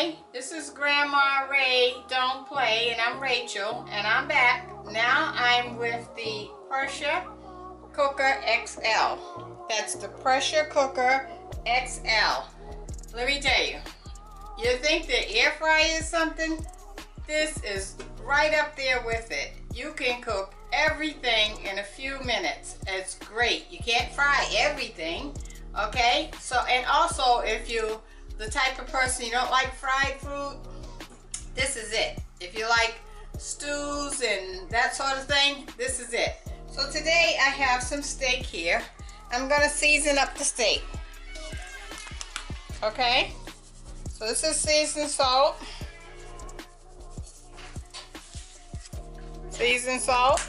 Hi, this is Grandma Ray Don't Play, and I'm Rachel, and I'm back. Now I'm with the Pressure Cooker XL. That's the Pressure Cooker XL. Let me tell you, you think the air fryer is something? This is right up there with it. You can cook everything in a few minutes. It's great. You can't fry everything, okay? So, and also if you the type of person you don't like fried food, this is it. If you like stews and that sort of thing, this is it. So today I have some steak here. I'm gonna season up the steak. Okay? So this is seasoned salt. Seasoned salt.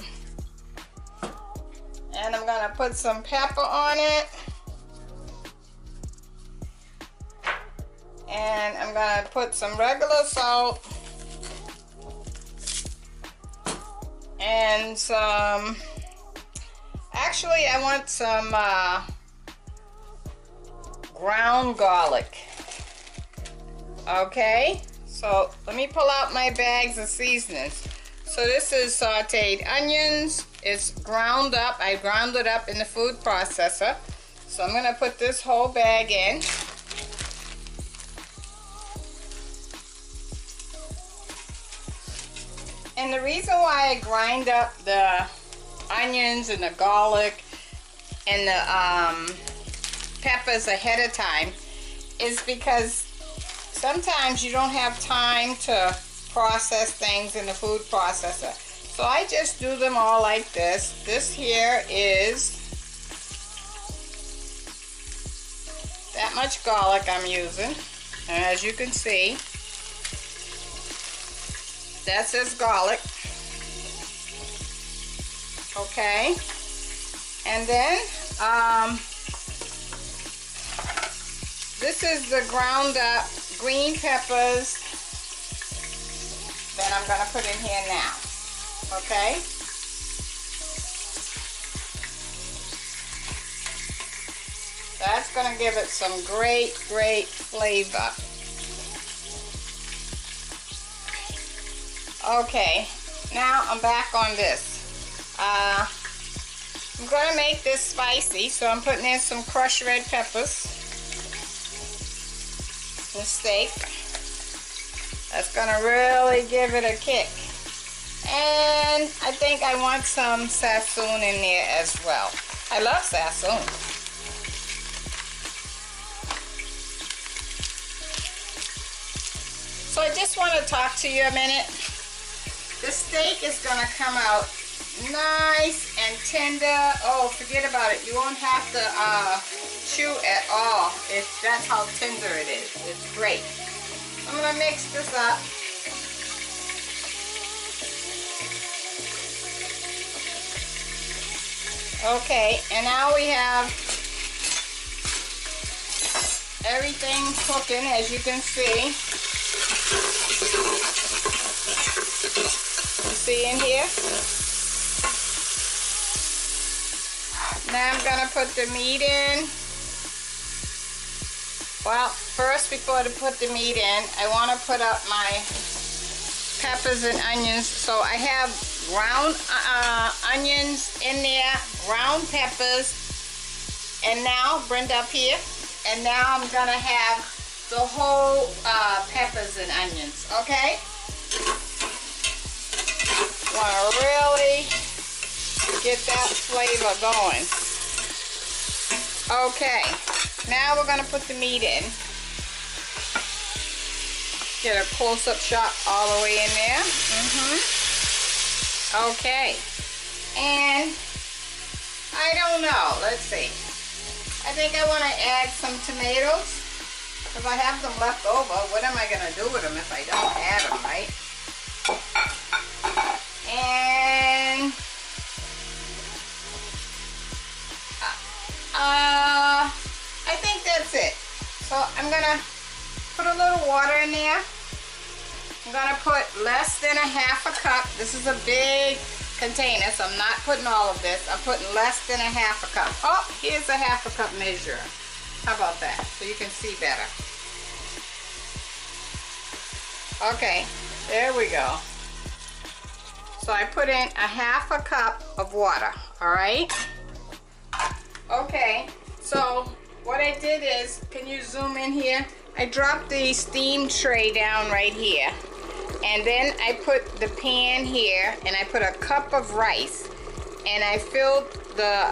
And I'm gonna put some pepper on it. And I'm gonna put some regular salt and some, actually I want some ground garlic. Okay, so let me pull out my bags of seasonings. So this is sauteed onions. It's ground up. I ground it up in the food processor. So I'm gonna put this whole bag in. And the reason why I grind up the onions and the garlic and the peppers ahead of time is because sometimes you don't have time to process things in the food processor. So I just do them all like this. This here is that much garlic I'm using. And as you can see, that's his garlic. Okay. And then this is the ground up green peppers that I'm gonna put in here now. Okay. That's gonna give it some great flavor. Okay, now I'm back on this. I'm going to make this spicy, so I'm putting in some crushed red peppers. The steak. That's going to really give it a kick. And I think I want some sassoon in there as well. I love sassoon. So I just want to talk to you a minute. The steak is going to come out nice and tender. Oh, forget about it. You won't have to chew at all. That's how tender it is. It's great. I'm going to mix this up. Okay, and now we have everything cooking, as you can see. See in here? Now I'm gonna put the meat in. Well, first, before I put the meat in, I want to put up my peppers and onions. So I have ground onions in there, ground peppers, and now Brenda up here. And now I'm gonna have the whole peppers and onions. Okay. Want to really get that flavor going. Okay, now we're going to put the meat in. Get a close-up shot all the way in there. Okay, and I don't know, let's see. I think I want to add some tomatoes because I have them left over. What am I going to do with them if I don't add them, right? And I think that's it. So I'm gonna put a little water in there. I'm gonna put less than a half a cup. This is a big container, so I'm not putting all of this. I'm putting less than a half a cup. Oh, here's a half a cup measure. How about that? So you can see better. Okay, there we go. So I put in a half a cup of water, all right? Okay, so what I did is, can you zoom in here? I dropped the steam tray down right here. And then I put the pan here, and I put a cup of rice. And I filled the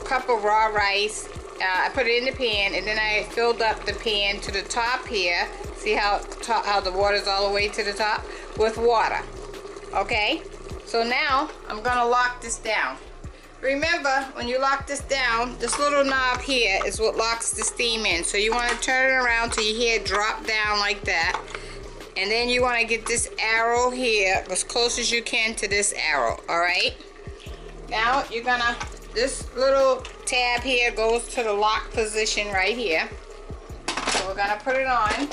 cup of raw rice. I put it in the pan, and then I filled up the pan to the top here. See how the water's all the way to the top? With water. Okay? So now, I'm gonna lock this down. Remember, when you lock this down, this little knob here is what locks the steam in. So you wanna turn it around till you hear it drop down like that. And then you wanna get this arrow here as close as you can to this arrow, all right? Now, you're gonna, this little tab here goes to the lock position right here. So we're gonna put it on,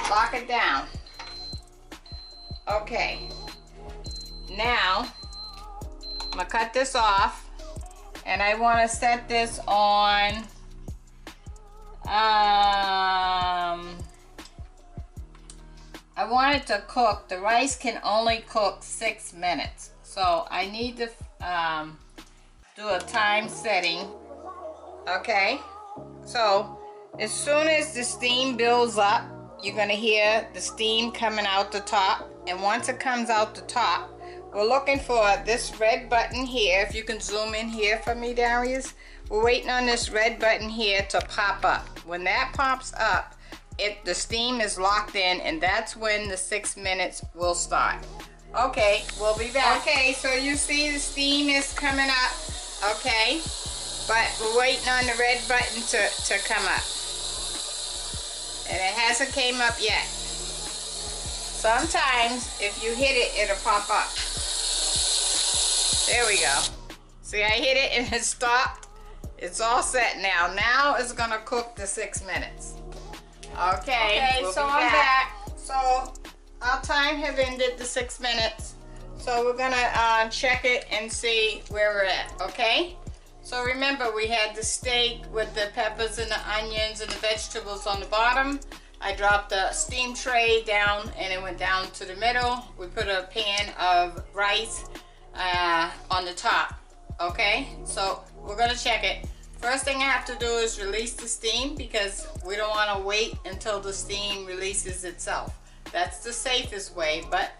lock it down. Okay. Now, I'm gonna cut this off, and I want to set this on I want it to cook. The rice can only cook 6 minutes, so I need to do a time setting. Okay, so as soon as the steam builds up, you're gonna hear the steam coming out the top, and once it comes out the top, we're looking for this red button here. If you can zoom in here for me, Darius. We're waiting on this red button here to pop up. When that pops up, the steam is locked in, and that's when the 6 minutes will start. Okay, we'll be back. Okay, so you see the steam is coming up, okay? But we're waiting on the red button to come up. And it hasn't came up yet. Sometimes, if you hit it, it'll pop up. There we go. See, I hit it and it stopped. It's all set now. Now it's gonna cook the 6 minutes. Okay, we'll so I'm back. So our time have ended the 6 minutes. So we're gonna check it and see where we're at, okay? So remember, we had the steak with the peppers and the onions and the vegetables on the bottom. I dropped the steam tray down and it went down to the middle. We put a pan of rice on the top, okay? So we're gonna check it. First thing I have to do is release the steam, because we don't want to wait until the steam releases itself. That's the safest way, but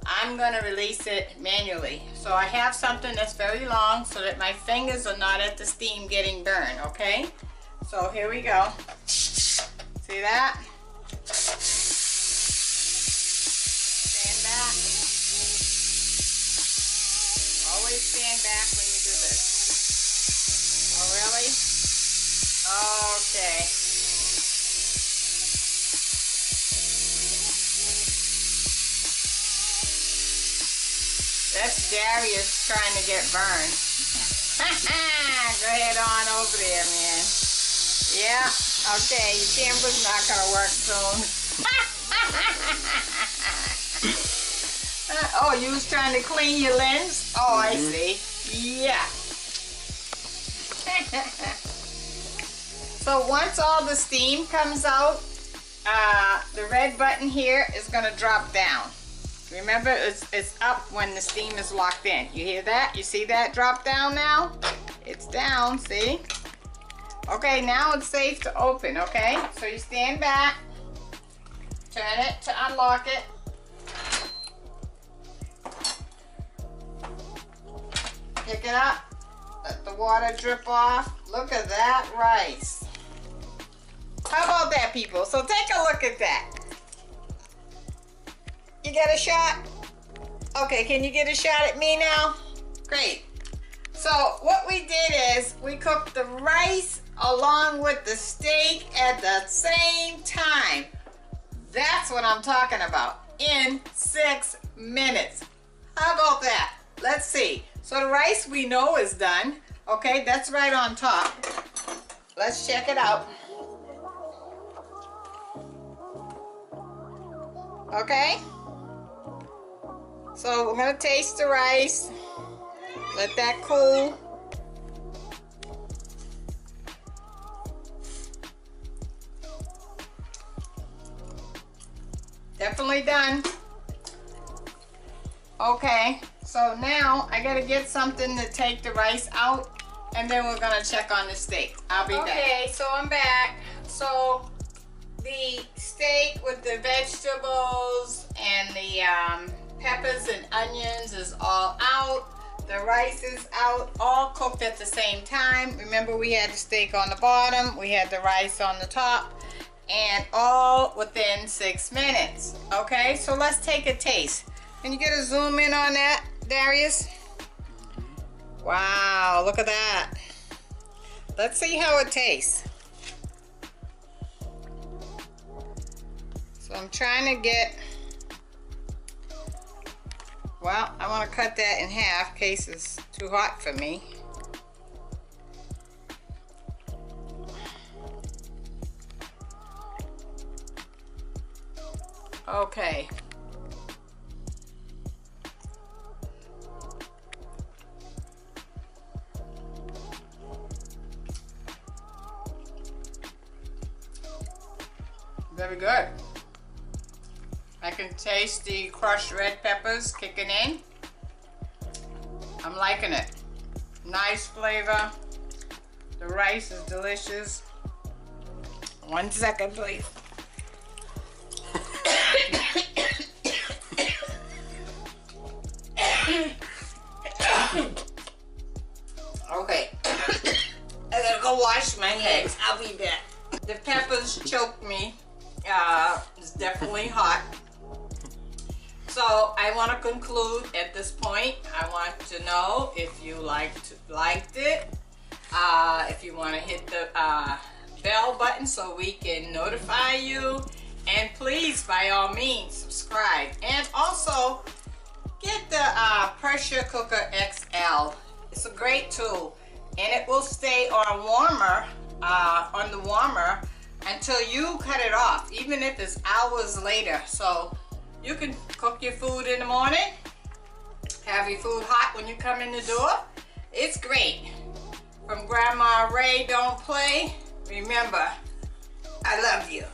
I'm gonna release it manually. So I have something that's very long so that my fingers are not at the steam getting burned, okay? So here we go. See that? Stand back. Always stand back when you do this. Oh, really? Okay. That's Darius trying to get burned. Go ahead on over there, man. Yeah, okay, your camera's not gonna work soon. Oh, you was trying to clean your lens? Oh, I see. Yeah. So once all the steam comes out, the red button here is gonna drop down. Remember, it's up when the steam is locked in. You hear that? You see that drop down now? It's down, see? Okay, now it's safe to open, okay? So you stand back, turn it to unlock it. Pick it up, let the water drip off. Look at that rice. How about that, people? So take a look at that. You get a shot? Okay, can you get a shot at me now? Great. So what we did is we cooked the rice along with the steak at the same time. That's what I'm talking about. In 6 minutes. How about that? Let's see. So the rice we know is done. Okay, that's right on top. Let's check it out. Okay. So we're gonna taste the rice. Let that cool. definitely done. Okay, so now I gotta get something to take the rice out, and then we're gonna check on the steak. I'll be back. Okay, so I'm back. So the steak with the vegetables and the peppers and onions is all out. The rice is out, all cooked at the same time. Remember, we had the steak on the bottom, we had the rice on the top, and all within 6 minutes. Okay, so let's take a taste. Can you get a zoom in on that, Darius? Wow, look at that. Let's see how it tastes. So I'm trying to get, well, I want to cut that in half in case it's too hot for me. Okay. Very good. I can taste the crushed red peppers kicking in. I'm liking it. Nice flavor. The rice is delicious. 1 second, please. Okay. I gotta go wash my hands. I'll be back. The peppers choked me. It's definitely hot. So I want to conclude at this point. I want to know if you liked it. If you want to hit the bell button so we can notify you. And please, by all means, subscribe. And also, get the Pressure Cooker XL. It's a great tool. And it will stay on the warmer until you cut it off, even if it's hours later. So you can cook your food in the morning, have your food hot when you come in the door. It's great. From Grandma Ray, don't play. Remember, I love you.